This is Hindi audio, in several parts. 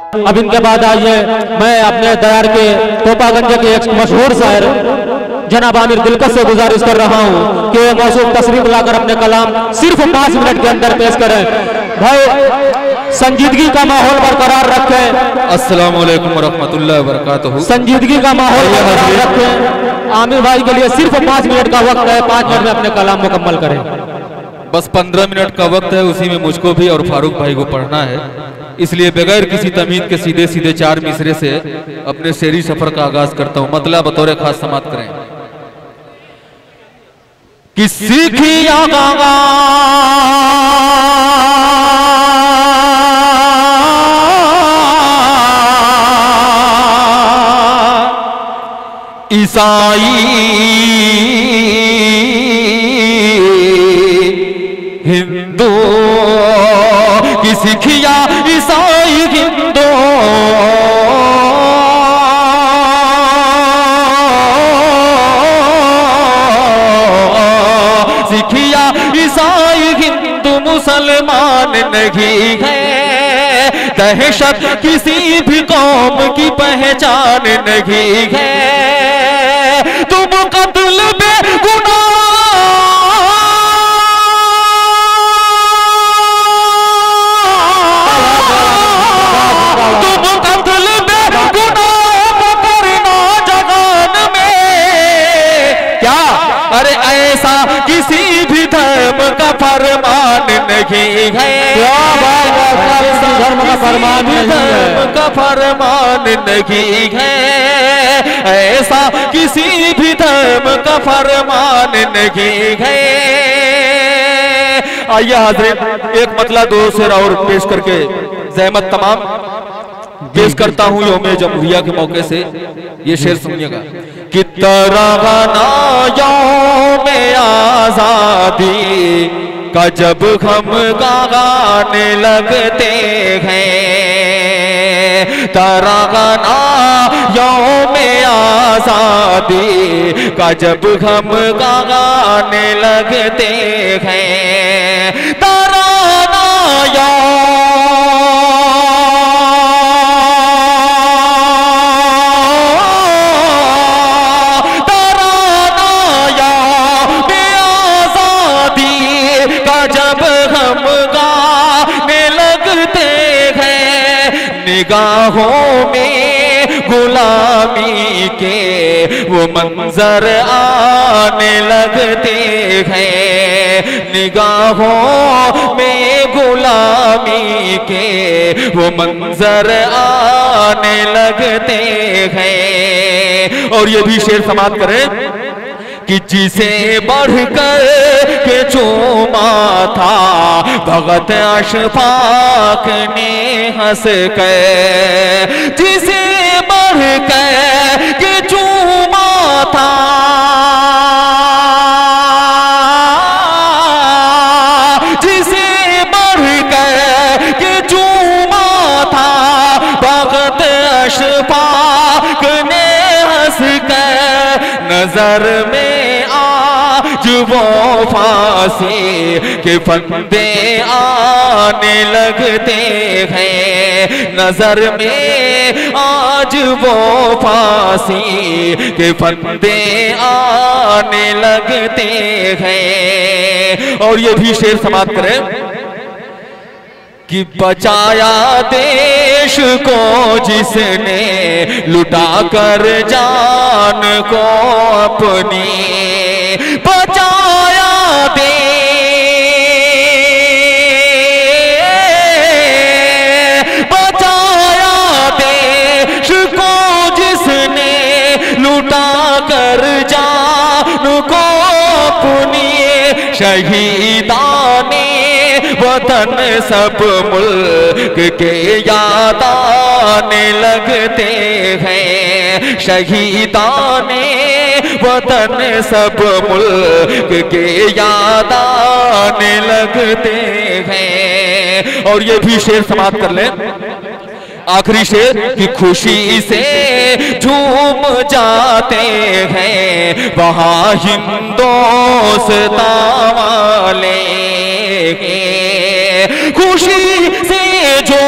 अब इनके बाद आइए मैं अपने दयार के तोपागंज के एक मशहूर शायर जनाब आमिर दिलकश से गुजारिश कर रहा हूं कि मौसूफ तशरीफ लाकर अपने कलाम सिर्फ 5 मिनट के अंदर पेश करें। भाई संजीदगी का माहौल बरकरार रखें। अस्सलाम वालेकुम वरहमतुल्लाहि वबरकातुहू। संजीदगी का माहौल बरकरार रखें। आमिर भाई के लिए सिर्फ 5 मिनट का वक्त है, 5 मिनट में अपने कलाम मुकम्मल करें। बस 15 मिनट का वक्त है, उसी में मुझको भी और फारूक भाई को पढ़ना है, इसलिए बगैर किसी तमीद के सीधे सीधे 4 मिसरे से अपने शेरी सफर का आगाज करता हूं। मतलब बतौर खास समाप्त करें कि सीखिया गागा ईसाई हिंदू की सिखिया ईसाई हिंदू सिखिया ईसाई हिंदू मुसलमान नहीं है। दहशत किसी भी कौम की पहचान नहीं है। तुम कत्ल बेगुनाह किसी भी धर्म का फरमान नहीं है। धर्म का फरमान धर्म का फरमान नहीं है। ऐसा किसी भी धर्म का फरमान नहीं है। आइए हाज़रीन एक मतला 2 शेर और पेश करके ज़हमत तमाम पेश करता हूँ यौम जमहूरिया के मौके से। ये शेर सुनिएगा कि तराना यौम आजादी का जब हम गाने लगते हैं। तराना यौम आजादी का जब हम गाने लगते हैं। तराना निगाहों में गुलामी के वो मंजर आने लगते हैं। निगाहों में गुलामी के वो मंजर आने लगते हैं। और ये भी शेर समाप्त करें कि जिसे बढ़कर के चूमा था भगत अशफाक ने हंस कर। जिसे बढ़कर के चूमा था जिसे बढ़कर के चूमा था भगत अशफाक ने हंस कर। नजर में वो फांसी के फंदे आने लगते हैं। नजर में आज वो फांसी के फंदे आने लगते हैं। और ये भी शेर समाप्त करें कि बचाया देश को जिसने लुटा कर जान को अपनी। बचाया देश को जिसने लुटा कर जान को अपनी। शहीदाने वतन सब मुल्क के याद आने लगते हैं। शहीदाने वतन सब मुल्क के याद आने लगते हैं। और ये भी शेर समाप्त कर लें आखिरी शेर की खुशी से झूम जाते हैं वहाँ हिंदोस्तां वाले। खुशी से जो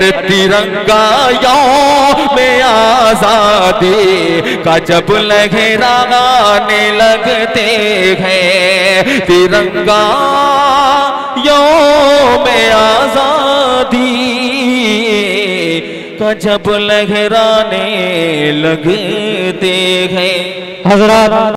अरे तिरंगा में आजादी का जब लहराने लगते हैं, तिरंगा में आजादी का जब लहराने लगते हैं। हजरत